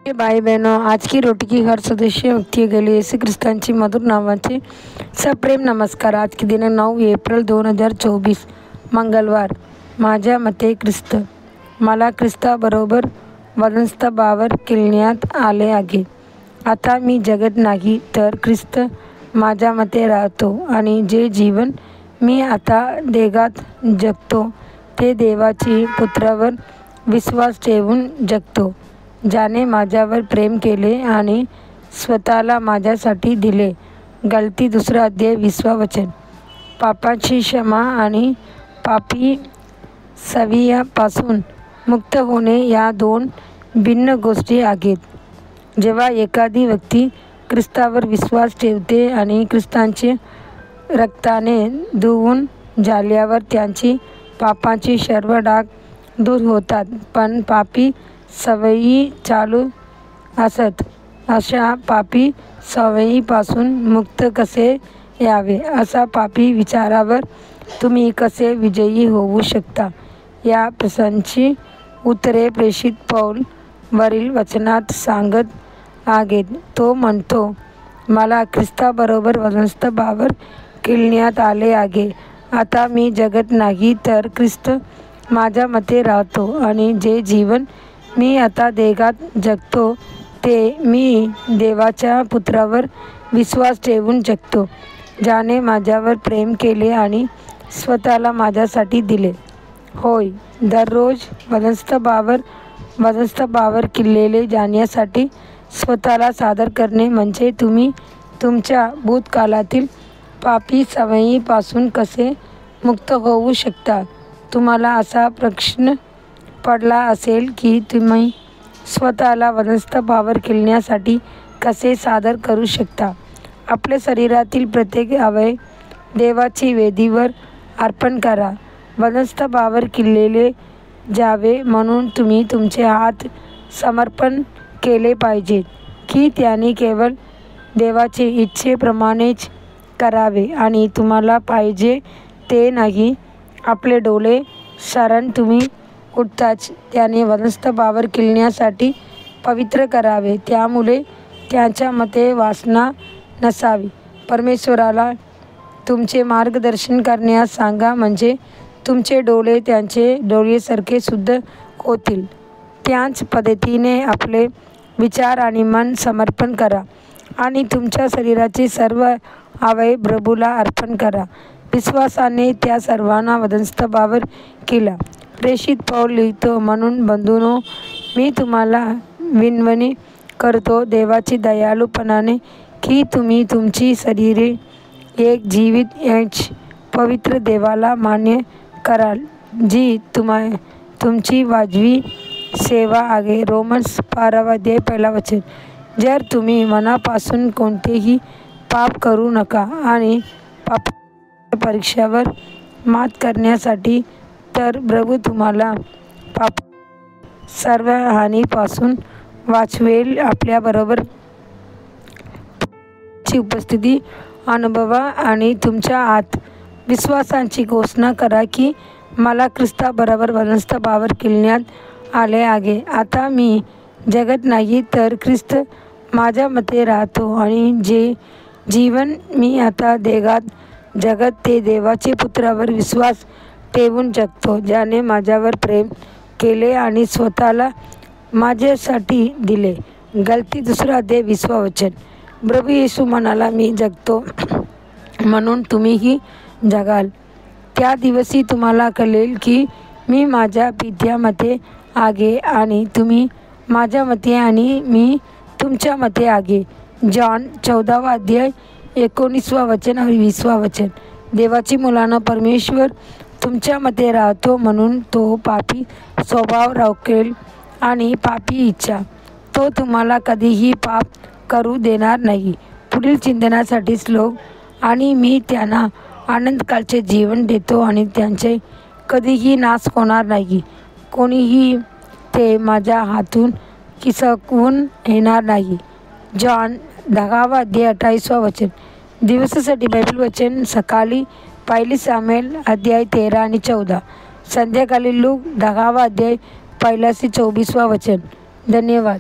भाई बहनों, आज की रोटी की हर सदस्य व्यक्ती गेली येशू ख्रिस्तांची मधुर नावाचे सप्रेम नमस्कार। आज की दिन 9 एप्रिल 2024 मंगळवार। माझ्या मते ख्रिस्त मला ख्रिस्ताबरोबर वंशस्थावर केलण्यात आले आहे। आता मी जगत नाही तर ख्रिस्त माझ्या मते राहतो आणि जे जीवन मी आता देगात जगतो ते देवाची पुत्रावर विश्वास ठेवून जगतो, ज्याने माझ्यावर प्रेम केले आणि स्वतःला माझ्यासाठी दिले। गलती 2 अध्याय 20 वचन। पापाची क्षमा आणि पापी सवयीपासून मुक्त होणे या 2 भिन्न गोष्टी आहेत। जेव्हा एखादी व्यक्ती ख्रिस्तावर विश्वास ठेवते आणि ख्रिस्ताच्या रक्ताने धुवून झाल्यावर त्यांची पापाची सर्व डाग दूर होतात। पण पापी सवयी चालू असत, अशा पापी सवयीपासून मुक्त कसे यावे, अशा पापी विचारावर तुम्ही कसे विजयी होऊ शकता, या प्रश्नाची उत्तरे प्रेषित पौल वरील वचनात सांगत आहेत। तो म्हणतो, मला ख्रिस्ताबरोबर वंशस्थावर केलण्यात आले आहे। आता मी जगत नाही तर ख्रिस्त माझ्या मते राहतो आणि जे जीवन मी आता देगात जगतो ते मी देवाच्या पुत्रावर विश्वास ठेवून जगतो, ज्याने माझ्यावर प्रेम केले आणि स्वतःला माझ्यासाठी दिले। होय, दररोज वंशस्थावर केलेले जाण्यासाठी स्वतःला सादर करणे म्हणजे तुम्ही तुमच्या भूतकाळातील पापी सवयीपासून कसे मुक्त होऊ शकता। तुम्हाला असा प्रश्न पडला असेल की तुम्ही स्वतःला वंशस्थावर केलण्यासाठी कसे सादर करू शकता। आपल्या शरीरातील प्रत्येक अवयव देवाची वेदीवर अर्पण करा। वंशस्थावर केले जावे म्हणून तुम्ही तुमचे हात समर्पण केले पाहिजेत की त्यांनी केवळ देवाच्या इच्छेप्रमाणेच करावे आणि तुम्हाला पाहिजे ते नाही। आपले डोळे शरण तुम्ही उठताच त्याने वंशस्थावर केलण्यासाठी पवित्र करावे, त्यामुळे त्याच्या मते वासना नसावी। परमेश्वराला तुमचे मार्गदर्शन करण्यास सांगा, म्हणजे तुमचे डोळे त्यांचे डोळ्यासारखे शुद्ध होतील। त्याच पद्धतीने आपले विचार आणि मन समर्पण करा आणि तुमच्या शरीराचे सर्व अवयव प्रभूला अर्पण करा। विश्वासाने त्या सर्वांना वंशस्थावर केला। प्रेषित पौल लिहितो, म्हणून बंधूंनो, मी तुम्हाला विनवणी करतो देवाची दयाळूपणाने की तुम्ही तुमची शरीरे एक जीवित यज्ञ पवित्र देवाला मान्य कराल, जी तुमची वाजवी सेवा आहे। रोमन्स 12 अध्याय 1 वचन। जर तुम्ही मनापासून कोणतेही पाप करू नका आणि पापाच्या परीक्षेवर मात करण्यासाठी तर प्रभू तुम्हाला सर्व हानीपासून वाचवेल। आपल्याबरोबर ची उपस्थिती अनुभवा आणि तुमच्या आत विश्वासाची घोषणा करा की मला ख्रिस्ताबरोबर वंशस्थावर केलण्यात आले आहे। आता मी जगत नाही तर ख्रिस्त माझ्या मते राहतो आणि जे जीवन मी आता देगात जगत ते देवाचे पुत्रावर विश्वास ठेवून जगतो, ज्याने माझ्यावर प्रेम केले आणि स्वतःला माझ्यासाठी दिले। गलती 2 अध्याय 20 वचन। प्रभू येशू म्हणाला, मी जगतो म्हणून तुम्हीही जगाल। त्या दिवशी तुम्हाला कळेल की मी माझ्या पित्या मते आहे आणि तुम्ही माझ्या मते आणि मी तुमच्या मते आहे। जॉन 14 अध्याय 19 वचन आणि 20 वचन। देवाची मुलांनो, परमेश्वर तुमच्या मते राहतो म्हणून तो पापी स्वभाव रोखेल आणि पापी इच्छा तो तुम्हाला कधीही पाप करू देणार नाही। पुढील चिंतनासाठी श्लोक, आणि मी त्यांना आनंदकाळचे जीवन देतो आणि त्यांचे कधीही नाश होणार नाही, कोणीही ते माझ्या हातून खिसकवून येणार नाही। जॉन 10 अध्याय 28 वचन। दिवसासाठी बायबल वचन सकाळी 1 सामुएल अध्याय 13 आणि 14, संध्याकाळी लूक 10 अध्याय 1 ते 24 वचन। धन्यवाद।